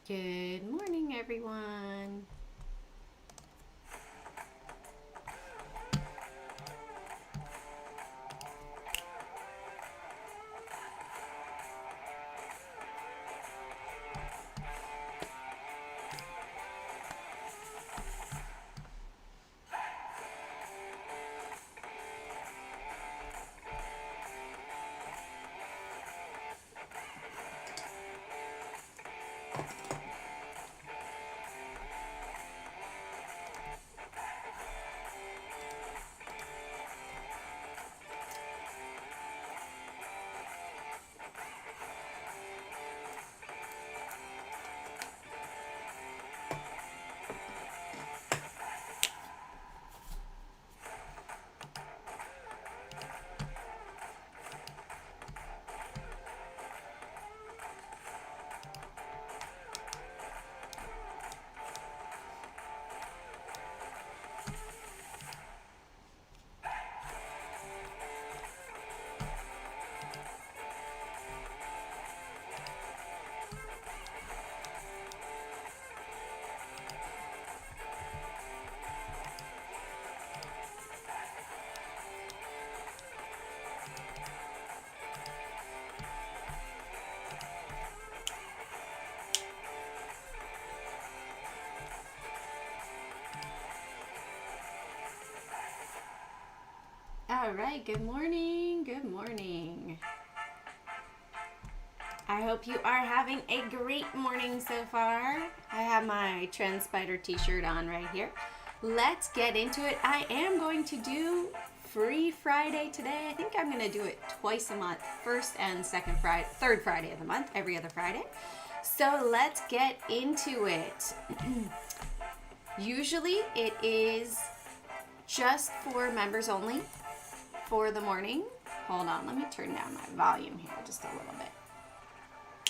Good morning, everyone. All right, good morning. Good morning. I hope you are having a great morning so far. I have my Trend Spider t-shirt on right here. Let's get into it. I am going to do Free Friday today. I think I'm going to do it twice a month, first and second Friday, third Friday of the month, every other Friday. So let's get into it. Usually it is just for members only for the morning. Hold on, let me turn down my volume here just a little bit.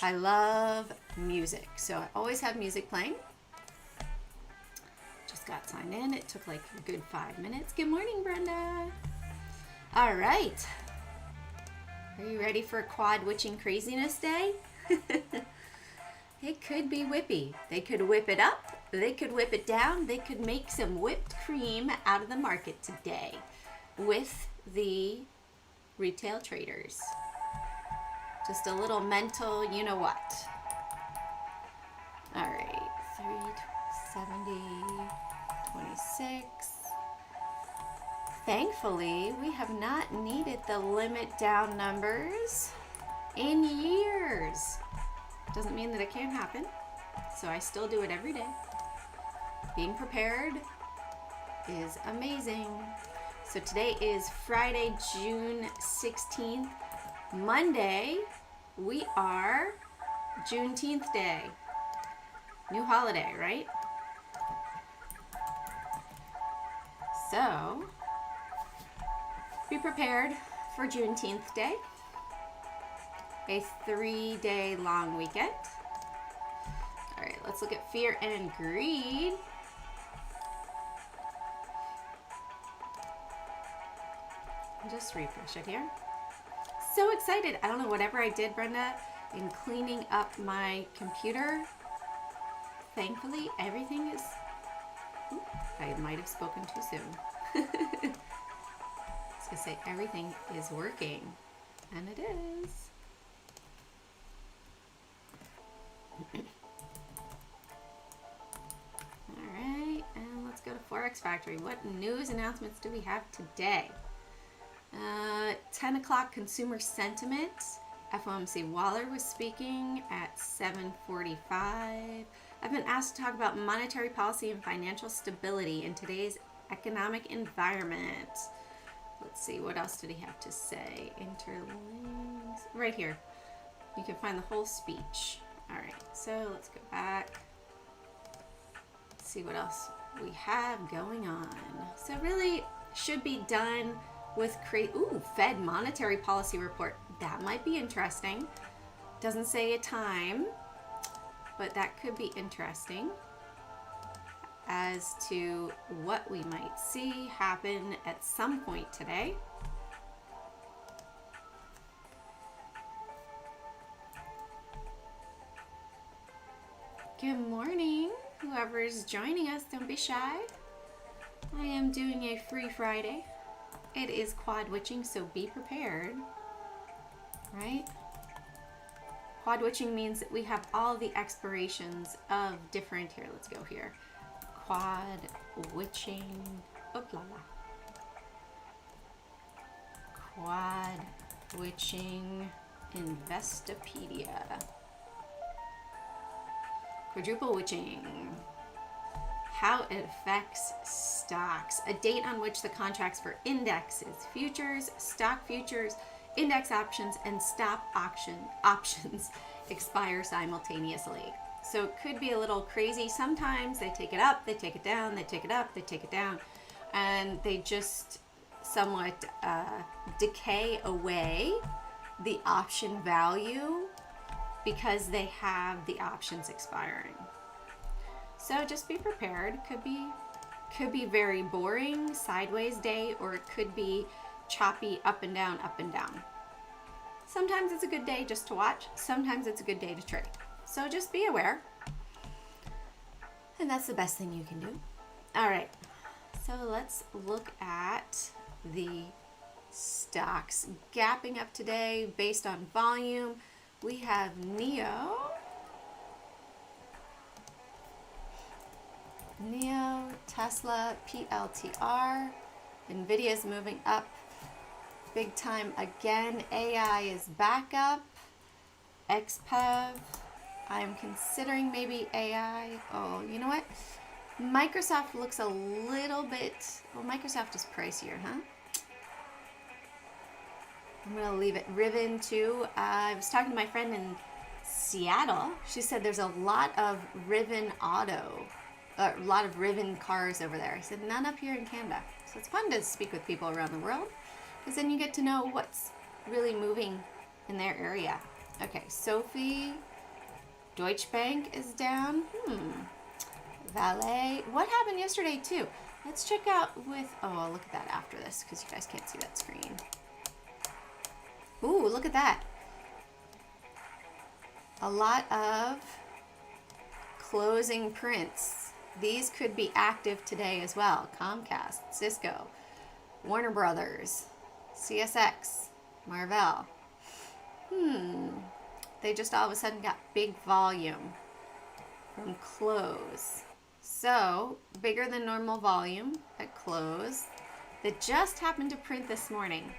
I love music, so I always have music playing. Just got signed in. It took like a good 5 minutes. Good morning, Brenda. All right. Are you ready for quad witching craziness day? It could be whippy. They could whip it up. They could whip it down. They could make some whipped cream out of the market today with the retail traders. Just a little mental, you know what. All right, 370, 26. Thankfully, we have not needed the limit down numbers in years. Doesn't mean that it can't happen, so I still do it every day. Being prepared is amazing. So today is Friday, June 16th. Monday, we are Juneteenth Day. New holiday, right? So, be prepared for Juneteenth Day. A 3-day long weekend. All right, let's look at fear and greed. Just refresh it here. So excited. I don't know, whatever I did, Brenda, in cleaning up my computer, thankfully everything is, I might have spoken too soon. I was gonna say everything is working, and it is. All right, and let's go to Forex Factory. What news announcements do we have today? 10 o'clock consumer sentiment. FOMC Waller was speaking at 7:45. I've been asked to talk about monetary policy and financial stability in today's economic environment. Let's see, what else did he have to say? Interlinks. Right here. You can find the whole speech. All right, so let's go back. Let's see what else we have going on. So really should be done with Fed monetary policy report. That might be interesting. Doesn't say a time, but that could be interesting as to what we might see happen at some point today. Good morning, whoever is joining us, don't be shy. I am doing a free Friday. It is quad witching, so be prepared, right? Quad witching means that we have all the expirations of different, here, let's go here. Quad witching, oh la la. Quad witching Investopedia. Quadruple witching. How it affects stocks. A date on which the contracts for indexes, futures, stock futures, index options, and stop options expire simultaneously. So it could be a little crazy. Sometimes they take it up, they take it down, they take it up, they take it down, and they just somewhat decay away the option value because they have the options expiring. So just be prepared. Could be very boring sideways day, or it could be choppy up and down, up and down. Sometimes it's a good day just to watch. Sometimes it's a good day to trade. So just be aware. And that's the best thing you can do. All right. So let's look at the stocks gapping up today based on volume. We have NEO, Tesla, PLTR, Nvidia is moving up big time again. AI is back up. XPEV, I'm considering maybe AI. Oh, you know what? Microsoft looks a little bit, well, Microsoft is pricier, huh? I'm gonna leave it. Riven too. I was talking to my friend in Seattle. She said there's a lot of Riven a lot of Riven cars over there. I said none up here in Canada. So it's fun to speak with people around the world, because then you get to know what's really moving in their area. Okay, Sophie, Deutsche Bank is down. Valet. What happened yesterday too? Let's check out with, oh, I'll look at that after this because you guys can't see that screen. Ooh, look at that. A lot of closing prints. These could be active today as well. Comcast, Cisco, Warner Brothers, CSX, Marvell. They just all of a sudden got big volume from close. So, bigger than normal volume at close that just happened to print this morning.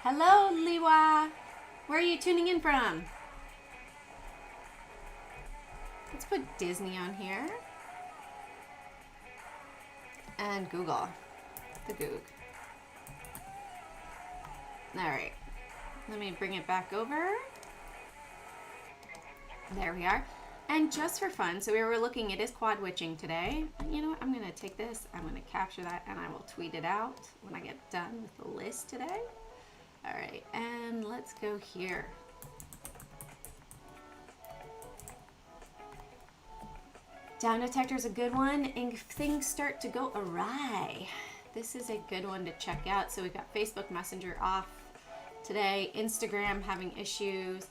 Hello, Liwa. Where are you tuning in from? Let's put Disney on here. And Google. The Goog. All right. Let me bring it back over. There we are. And just for fun, so we were looking, it is quad witching today. You know what? I'm going to take this, I'm going to capture that, and I will tweet it out when I get done with the list today. All right, and let's go here. Down detector is a good one, and if things start to go awry, this is a good one to check out. So we've got Facebook Messenger off today, Instagram having issues.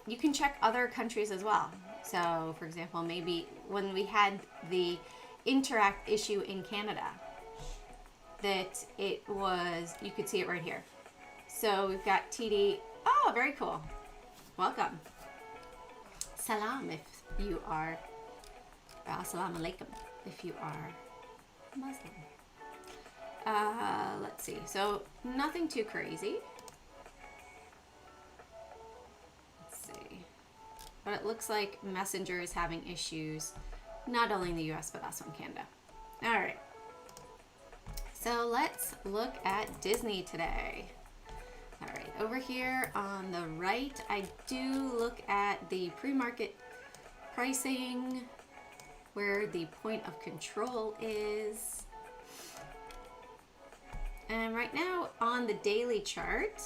You can check other countries as well. So, for example, maybe when we had the Interact issue in Canada, that it was, you could see it right here. So we've got TD. Oh, very cool. Welcome. Salam if you are, assalamu alaikum if you are Muslim. Let's see. So nothing too crazy. But it looks like Messenger is having issues, not only in the US, but also in Canada. All right. So let's look at Disney today. All right, over here on the right, I do look at the pre-market pricing, where the point of control is. And right now on the daily chart,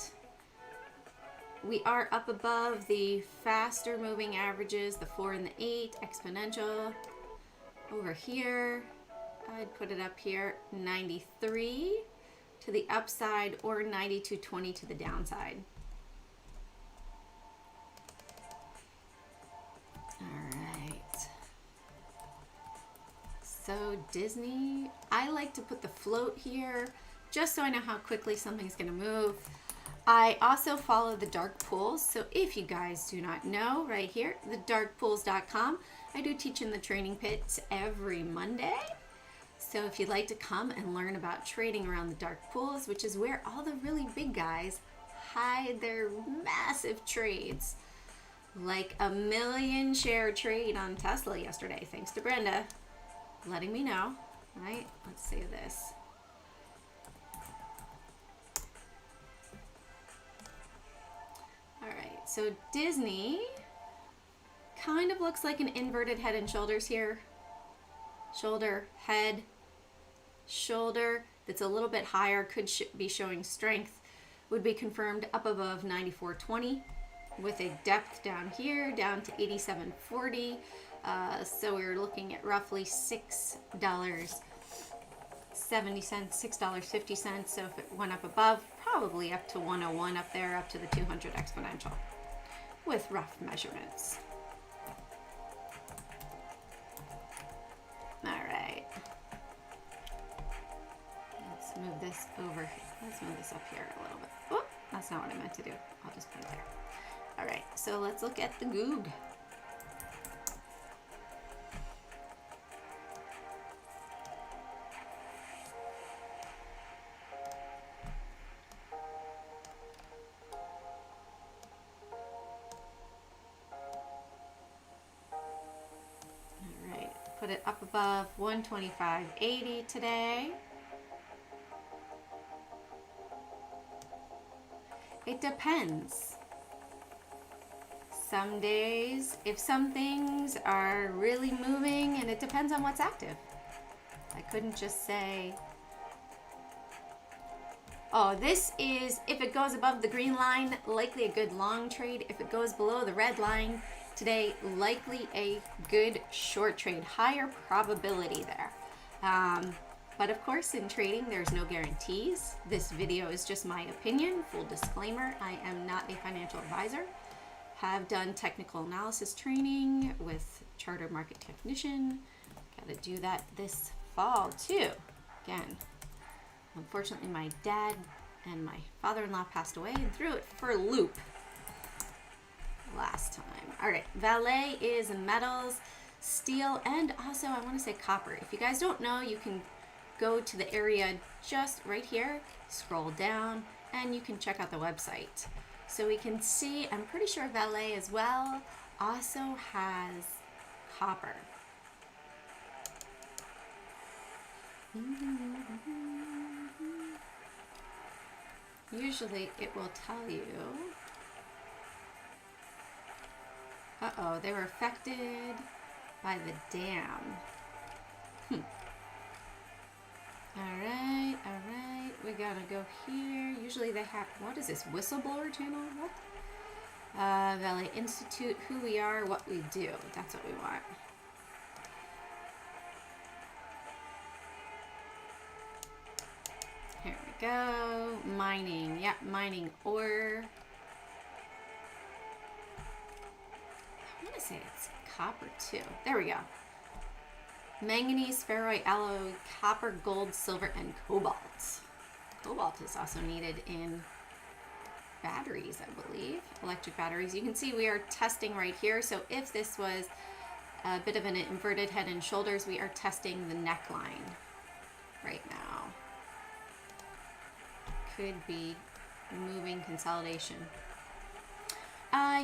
we are up above the faster moving averages, the 4 and the 8, exponential. Over here, I'd put it up here, 93 to the upside or 92.20 to the downside. So Disney, I like to put the float here just so I know how quickly something's going to move. I also follow the dark pools. So if you guys do not know, right here, thedarkpools.com, I do teach in the training pits every Monday. So if you'd like to come and learn about trading around the dark pools, which is where all the really big guys hide their massive trades, like a 1 million share trade on Tesla yesterday, thanks to Brenda letting me know, right? Let's save this. All right, so Disney kind of looks like an inverted head and shoulders here. Shoulder, head, shoulder that's a little bit higher, could be showing strength, would be confirmed up above 94.20 with a depth down here, down to 87.40. So we're looking at roughly $6.70, $6.50. So if it went up above, probably up to 101 up there, up to the 200 exponential with rough measurements. All right. Let's move this over. Let's move this up here a little bit. Oh, that's not what I meant to do. I'll just put it there. All right, so let's look at the Goog. Put it up above 125.80 today. It depends. Some days, if some things are really moving, and it depends on what's active. I couldn't just say, oh, this is, if it goes above the green line, likely a good long trade. If it goes below the red line, today, likely a good short trade, higher probability there. But of course, in trading, there's no guarantees. This video is just my opinion. Full disclaimer, I am not a financial advisor. Have done technical analysis training with Chartered Market Technician. Got to do that this fall too. Again, unfortunately, my dad and my father-in-law passed away and threw it for a loop last time. All right, Valet is metals, steel, and also I want to say copper. If you guys don't know, you can go to the area just right here, scroll down, and you can check out the website. So we can see, I'm pretty sure Valet as well also has copper. Usually it will tell you. Uh-oh, they were affected by the dam. All right, we gotta go here. Usually they have, what is this, whistleblower channel? What? Valet Institute, who we are, what we do. That's what we want. Here we go. Mining, yep, mining ore. I want to say it's copper too. There we go. Manganese, ferroite, alloy, copper, gold, silver, and cobalt. Cobalt is also needed in batteries, I believe. Electric batteries. You can see we are testing right here. So if this was a bit of an inverted head and shoulders, we are testing the neckline right now. Could be moving consolidation.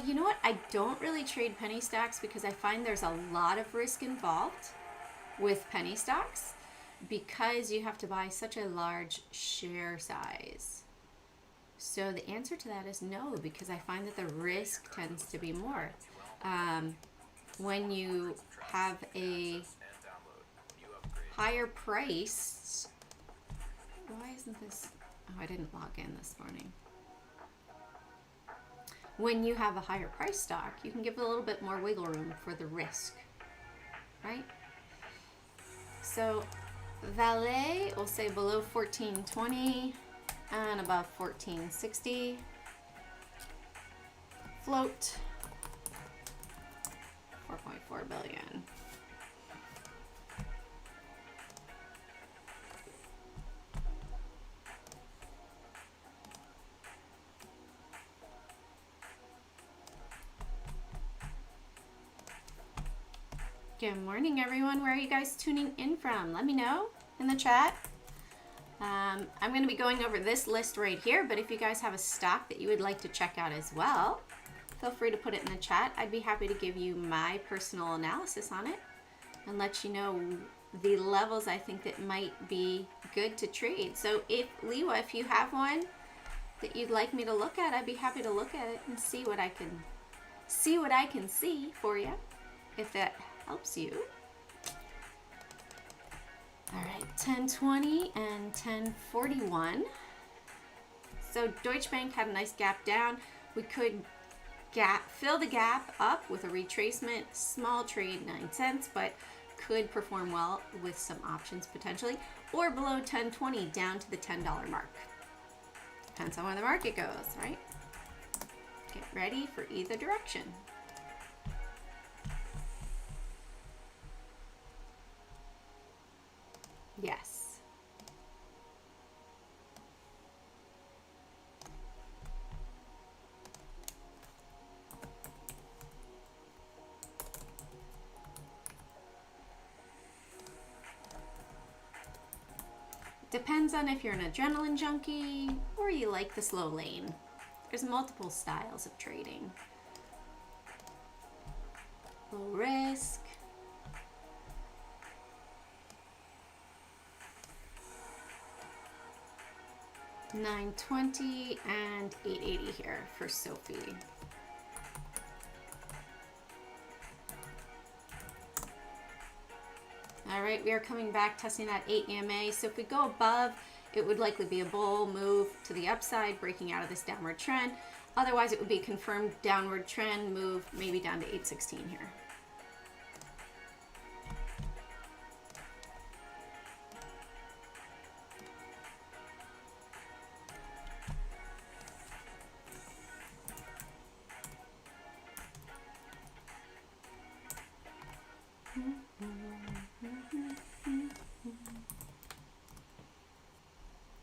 You know what? I don't really trade penny stocks because I find there's a lot of risk involved with penny stocks because you have to buy such a large share size. So the answer to that is no, because I find that the risk tends to be more. When you have a higher price, why isn't this, oh, I didn't log in this morning. When you have a higher price stock, you can give it a little bit more wiggle room for the risk, right? So Valet, we'll say below 1420 and above 1460. Float, 4.4 billion. Good morning, everyone. Where are you guys tuning in from? Let me know in the chat. I'm going to be going over this list right here, but if you guys have a stock that you would like to check out as well, feel free to put it in the chat. I'd be happy to give you my personal analysis on it and let you know the levels I think that might be good to trade. So if Liwa, if you have one that you'd like me to look at, I'd be happy to look at it and see what I can see for you, if that helps you. All right, 1020 and 1041. So Deutsche Bank had a nice gap down. We could fill the gap up with a retracement, small trade, 9 cents, but could perform well with some options potentially, or below 1020 down to the $10 mark. Depends on where the market goes, right? Get ready for either direction. Yes. Depends on if you're an adrenaline junkie or you like the slow lane. There's multiple styles of trading. Low risk. $9.20 and $8.80 here for Sophie. All right, we are coming back, testing that 8 EMA. So if we go above, it would likely be a bull move to the upside, breaking out of this downward trend. Otherwise, it would be a confirmed downward trend move, maybe down to 816 here.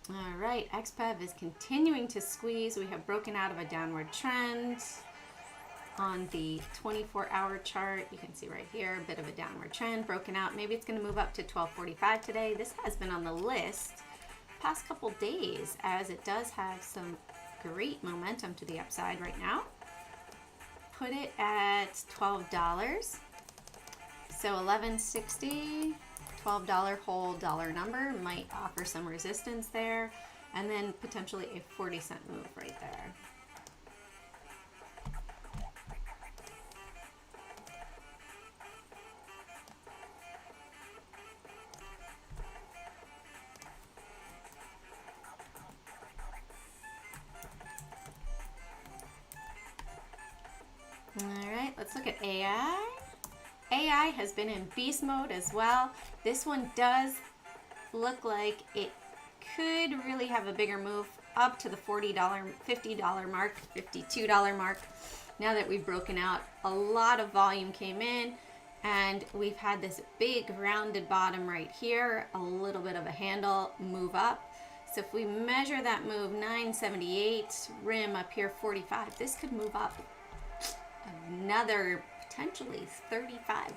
All right, XPEV is continuing to squeeze. We have broken out of a downward trend on the 24-hour chart. You can see right here, a bit of a downward trend broken out. Maybe it's going to move up to 1245 today. This has been on the list past couple days, as it does have some great momentum to the upside right now. Put it at $12. So $11.60. $12 whole dollar number might offer some resistance there, and then potentially a 40-cent move right there. All right, let's look at AI. AI has been in beast mode as well. This one does look like it could really have a bigger move up to the $40, $50 mark, $52 mark. Now that we've broken out, a lot of volume came in, and we've had this big rounded bottom right here, a little bit of a handle move up. So if we measure that move, 978, rim up here, 45, this could move up another potentially $35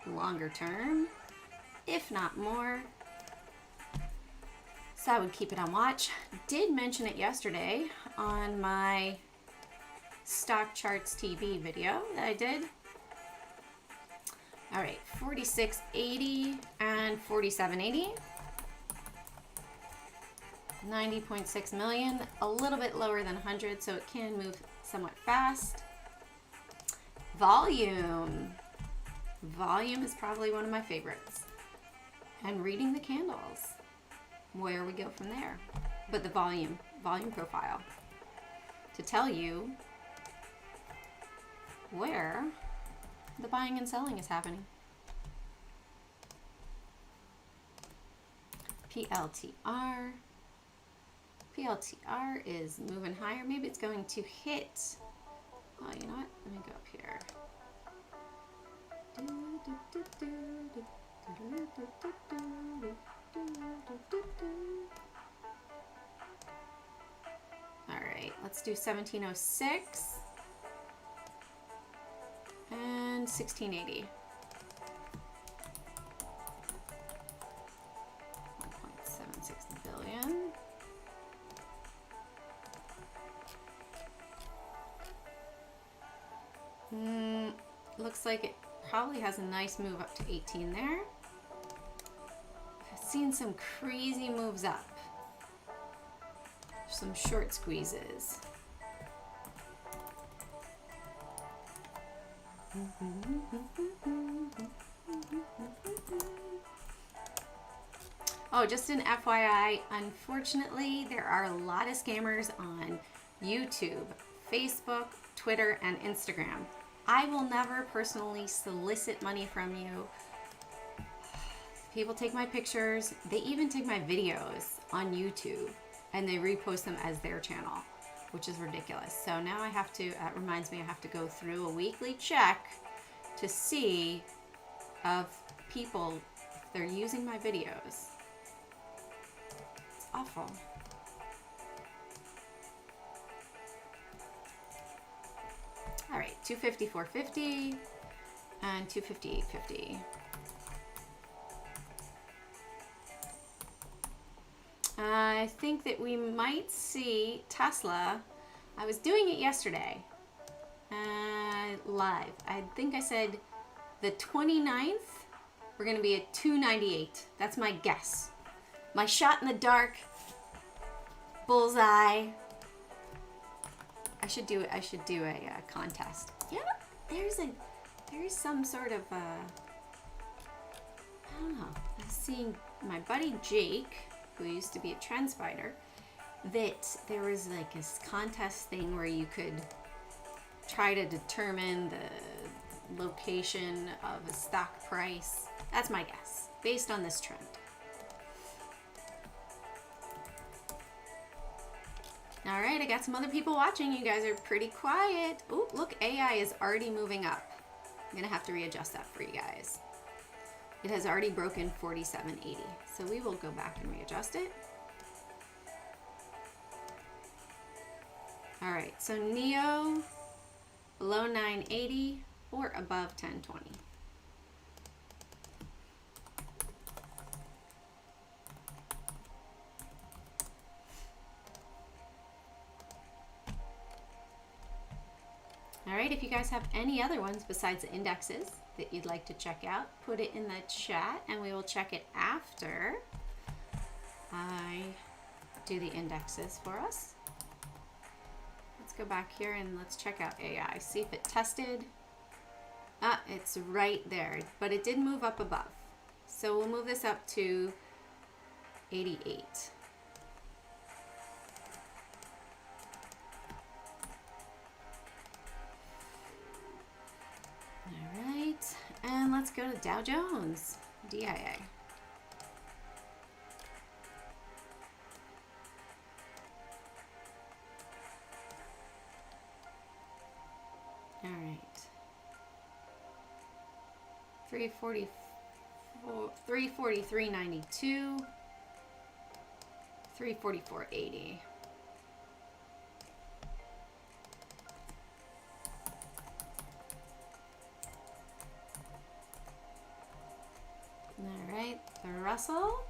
longer term, if not more. So I would keep it on watch. Did mention it yesterday on my stock charts TV video that I did. All right, 46.80 and 47.80. 90.6 million, a little bit lower than 100, so it can move somewhat fast. Volume is probably one of my favorites. And reading the candles, where we go from there. But the volume profile to tell you where the buying and selling is happening. PLTR is moving higher. Maybe it's going to hit. Oh, you know what? Let me go up here. All right, let's do 1706 and 1680. looks like it probably has a nice move up to 18 there. I've seen some crazy moves up. Some short squeezes. Oh, just an FYI, unfortunately, there are a lot of scammers on YouTube, Facebook, Twitter, and Instagram. I will never personally solicit money from you. People take my pictures, they even take my videos on YouTube, and they repost them as their channel, which is ridiculous. So now I have to, that reminds me, I have to go through a weekly check to see of people, if they're using my videos. It's awful. All right, 254.50 and 258.50. I think that we might see Tesla. I was doing it yesterday, live. I think I said the 29th, we're going to be at 298. That's my guess. My shot in the dark, bullseye. I should do a contest. Yeah, there's some sort of I don't know. I'm seeing my buddy Jake, who used to be a trend spider, that there was like this contest thing where you could try to determine the location of a stock price. That's my guess, based on this trend. All right, I got some other people watching. You guys are pretty quiet. Oh, look, AI is already moving up. I'm gonna have to readjust that for you guys. It has already broken 47.80. So we will go back and readjust it. All right, so NEO below 980 or above 1020. All right, if you guys have any other ones besides the indexes that you'd like to check out, put it in the chat and we will check it after I do the indexes for us. Let's go back here and let's check out AI. See if it tested. Ah, it's right there, but it did move up above. So we'll move this up to 88. All right, and let's go to Dow Jones, DIA. All right. 343.92, 344.80. All right, the Russell.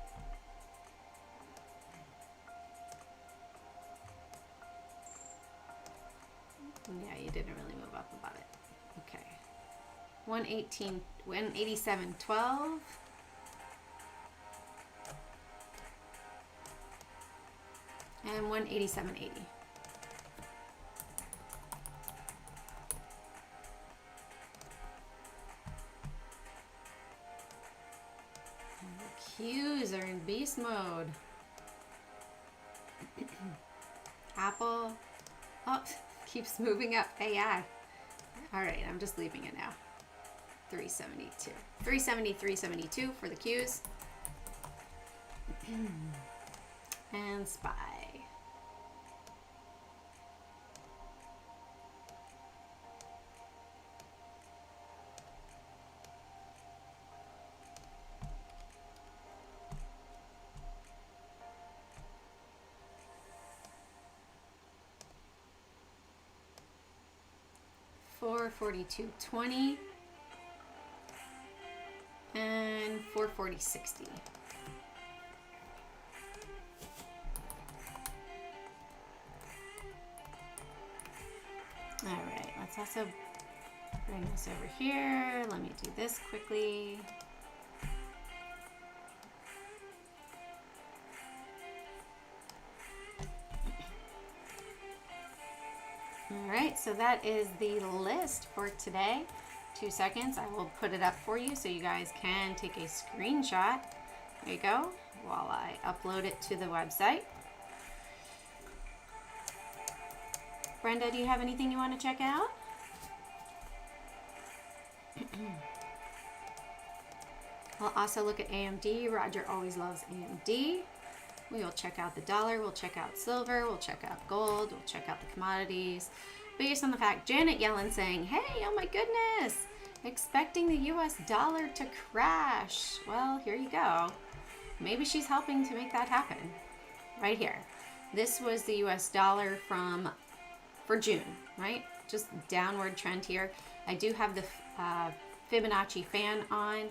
Yeah, you didn't really move up about it. Okay. 118, 187.12. And 187.80. Qs are in beast mode. Apple. Oh, keeps moving up. AI. All right, I'm just leaving it now. 372. 370, 372 for the Qs. And SPY. $442.20 and $440.60. All right, let's also Bring this over here. Let me do this quickly. All right, so that is the list for today. 2 seconds, I will put it up for you so you guys can take a screenshot. There you go, while I upload it to the website. Brenda, do you have anything you want to check out? We'll also look at AMD. Roger always loves AMD. We will check out the dollar, we'll check out silver, we'll check out gold, we'll check out the commodities. Based on the fact Janet Yellen saying, hey, oh my goodness, expecting the US dollar to crash. Well, here you go. Maybe she's helping to make that happen. Right here. This was the US dollar for June, right? Just downward trend here. I do have the Fibonacci fan on.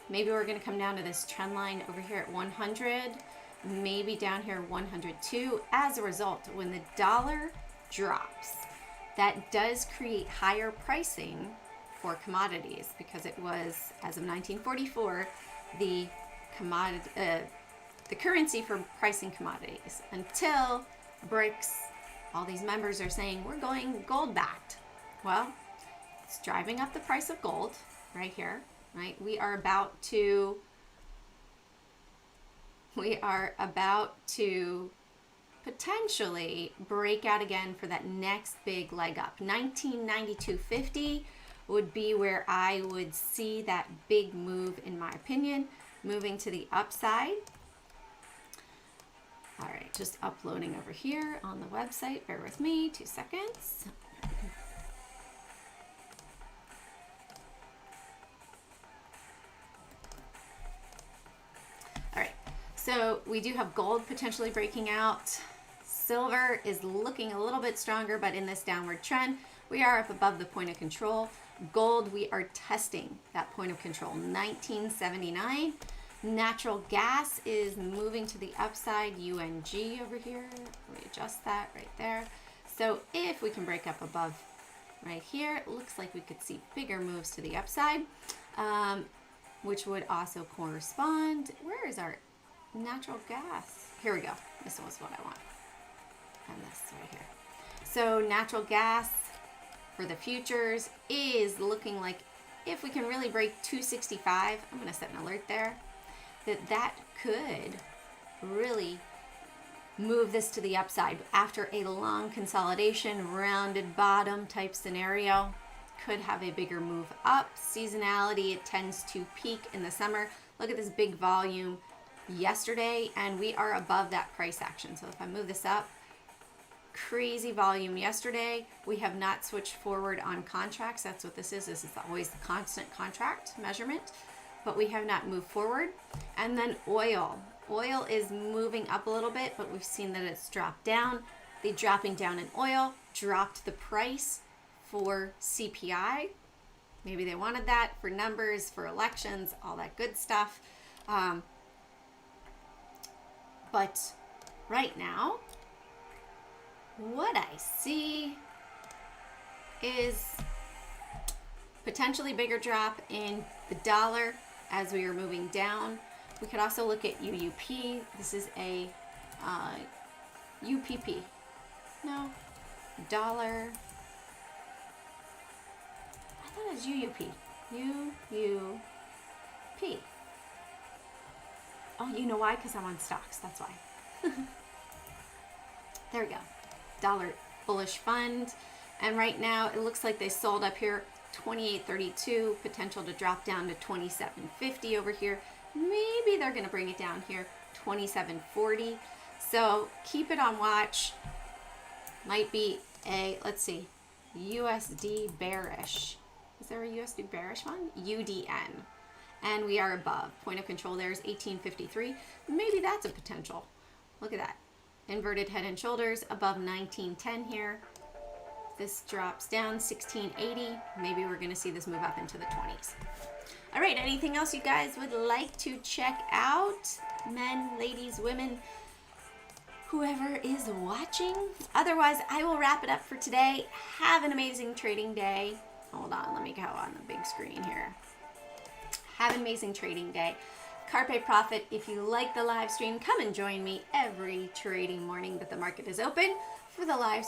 Maybe we're going to come down to this trend line over here at 100, maybe down here 102. As a result, when the dollar drops, that does create higher pricing for commodities because it was, as of 1944, the currency for pricing commodities until BRICS. All these members are saying we're going gold backed. Well, it's driving up the price of gold right here, right? We are about to potentially break out again for that next big leg up. 1992.50 would be where I would see that big move, in my opinion, moving to the upside. All right, just uploading over here on the website. Bear with me, 2 seconds. All right, so we do have gold potentially breaking out. Silver is looking a little bit stronger, but in this downward trend, we are up above the point of control. Gold, we are testing that point of control, 1979. Natural gas is moving to the upside, UNG over here. Let me adjust that right there. So if we can break up above right here, it looks like we could see bigger moves to the upside, which would also correspond. Where is our natural gas? Here we go. This was what I want. And this right here. So natural gas for the futures is looking like if we can really break 265, I'm going to set an alert there, that could really move this to the upside after a long consolidation, rounded bottom type scenario. Could have a bigger move up. Seasonality, it tends to peak in the summer. Look at this big volume yesterday, and we are above that price action. So if I move this up, crazy volume yesterday. We have not switched forward on contracts. That's what this is. This is always the constant contract measurement, but we have not moved forward. And then oil. Oil is moving up a little bit, but we've seen that it's dropped down. The dropping down in oil dropped the price for CPI. Maybe they wanted that for numbers, for elections, all that good stuff. But right now, what I see is potentially bigger drop in the dollar as we are moving down. We could also look at UUP. This is a UPP. No, dollar. I thought it was UUP. UUP. Oh, you know why? Because I'm on stocks. That's why. There we go. Dollar bullish fund. And right now it looks like they sold up here 28.32, potential to drop down to 27.50 over here. Maybe they're going to bring it down here 27.40. So keep it on watch. Might be a, let's see, USD bearish. Is there a USD bearish one? UDN. And we are above. Point of control there is 18.53. Maybe that's a potential. Look at that. Inverted head and shoulders above 19.10 here. This drops down 16.80. Maybe we're going to see this move up into the 20s. All right, anything else you guys would like to check out? Men, ladies, women, whoever is watching. Otherwise, I will wrap it up for today. Have an amazing trading day. Hold on, let me go on the big screen here. Have an amazing trading day. Carpe Profit. If you like the live stream, come and join me every trading morning that the market is open for the live